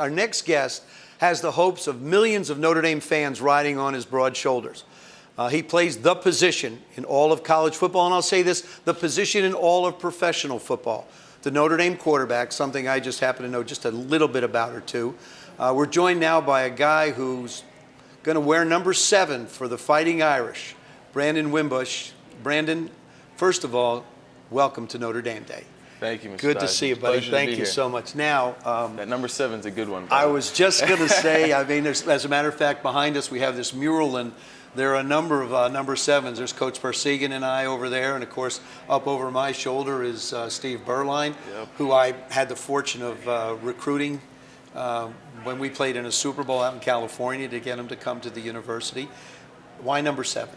Our next guest has the hopes of millions of Notre Dame fans riding on his broad shoulders. He plays the position in all of college football, and I'll say this, the position in all of professional football. The Notre Dame quarterback, something I just happen to know just a little bit about or two. We're joined now by a guy who's going to wear number 7 for the Fighting Irish, Brandon Wimbush. Brandon, first of all, welcome to Notre Dame Day. Thank you, Mr. Good to see you, buddy. Thank you so much. Now, that number 7's a good one. I was just going to say, I mean, as a matter of fact, behind us we have this mural, and there are a number of number 7s. There's Coach Persigan and I over there, and of course, up over my shoulder is Steve Berline, who I had the fortune of recruiting when we played in a Super Bowl out in California to get him to come to the university. Why number 7?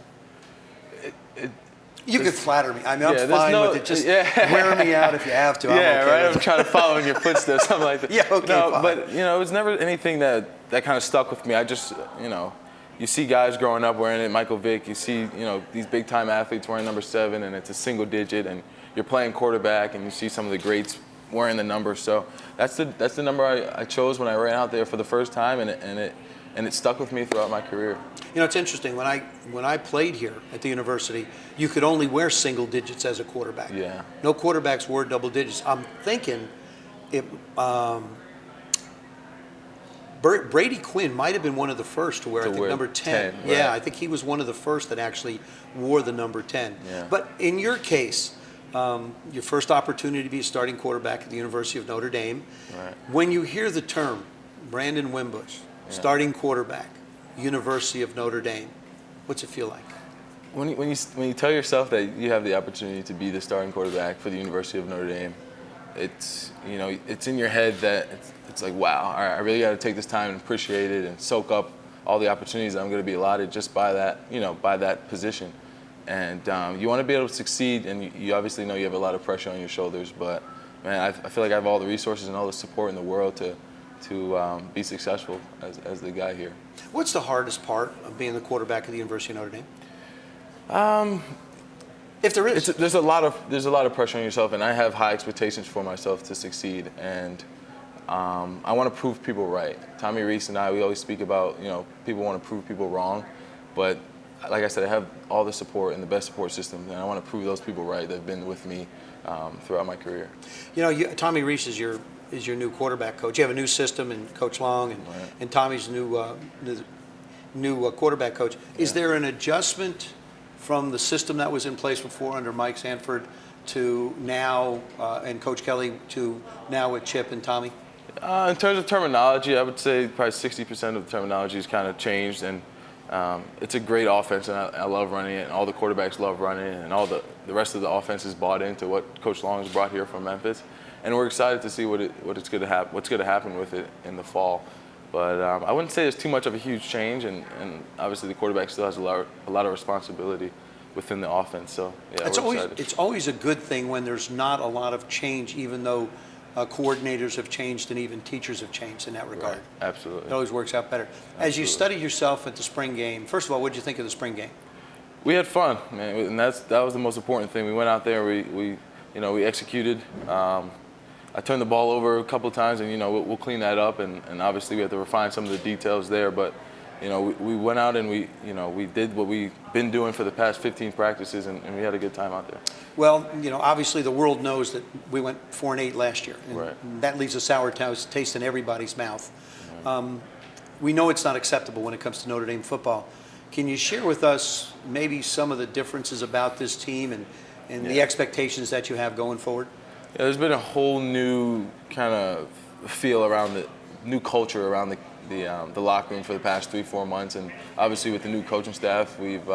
You can flatter me. I mean, I'm fine with it. Just wear me out if you have to. Yeah, I'm okay right. I'm trying to follow in your footsteps, something like that. Yeah, okay, no, fine. But it was never anything that kind of stuck with me. I just, you see guys growing up wearing it. Michael Vick. You see, these big time athletes wearing number 7, and it's a single digit, and you're playing quarterback, and you see some of the greats wearing the number. So that's the number I chose when I ran out there for the first time, and it stuck with me throughout my career. It's interesting. When I played here at the university, you could only wear single digits as a quarterback. Yeah. No quarterbacks wore double digits. I'm thinking Brady Quinn might have been one of the first to wear, I think, number 10. Right. Yeah, I think he was one of the first that actually wore the number 10. Yeah. But in your case, your first opportunity to be a starting quarterback at the University of Notre Dame, right. When you hear the term Brandon Wimbush, starting quarterback, University of Notre Dame, what's it feel like? When you tell yourself that you have the opportunity to be the starting quarterback for the University of Notre Dame, it's it's in your head that it's like, wow, all right, I really got to take this time and appreciate it and soak up all the opportunities that I'm going to be allotted just by that by that position. And you want to be able to succeed, and you obviously know you have a lot of pressure on your shoulders, but man, I feel like I have all the resources and all the support in the world to be successful as the guy here. What's the hardest part of being the quarterback at the University of Notre Dame? If there is, there's a lot of pressure on yourself, and I have high expectations for myself to succeed, and I want to prove people right. Tommy Rees and we always speak about people want to prove people wrong, but like I said, I have all the support and the best support system, and I want to prove those people right that have been with me throughout my career. Tommy Rees is your new quarterback coach. You have a new system, and Coach Long and Tommy's new quarterback coach. Is there an adjustment from the system that was in place before under Mike Sanford to now, and Coach Kelly to now with Chip and Tommy? In terms of terminology, I would say probably 60% of the terminology has kind of changed, and it's a great offense, and I love running it, and all the quarterbacks love running it, and all the rest of the offense is bought into what Coach Long has brought here from Memphis. And we're excited to see what's going to happen with it in the fall. But I wouldn't say there's too much of a huge change, and obviously the quarterback still has a lot of responsibility within the offense. So yeah, it's always a good thing when there's not a lot of change, even though coordinators have changed and even teachers have changed in that regard. Right. Absolutely. It always works out better. As you studied yourself at the spring game, first of all, what did you think of the spring game? We had fun, man, and that was the most important thing. We went out there, we executed. I turned the ball over a couple of times, and we'll clean that up, and obviously we have to refine some of the details there. But we went out and we did what we've been doing for the past 15 practices, and we had a good time out there. Well, obviously the world knows that we went 4-8 last year, and right. That leaves a sour taste in everybody's mouth. Right. We know it's not acceptable when it comes to Notre Dame football. Can you share with us maybe some of the differences about this team and the expectations that you have going forward? Yeah, there's been a whole new kind of feel around the new culture around the locker room for the past 3-4 months, and obviously with the new coaching staff, we've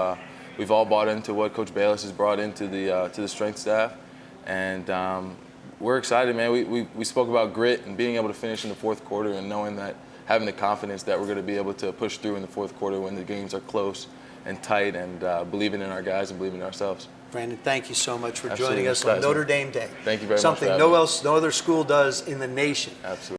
all bought into what Coach Bayless has brought into the strength staff, and we're excited, man. We spoke about grit and being able to finish in the fourth quarter, and knowing that, having the confidence that we're going to be able to push through in the fourth quarter when the games are close and tight, and believing in our guys and believing in ourselves. Brandon, thank you so much for Absolutely. joining us on Notre Dame Day. Thank you very much. Something no other school does in the nation. Absolutely.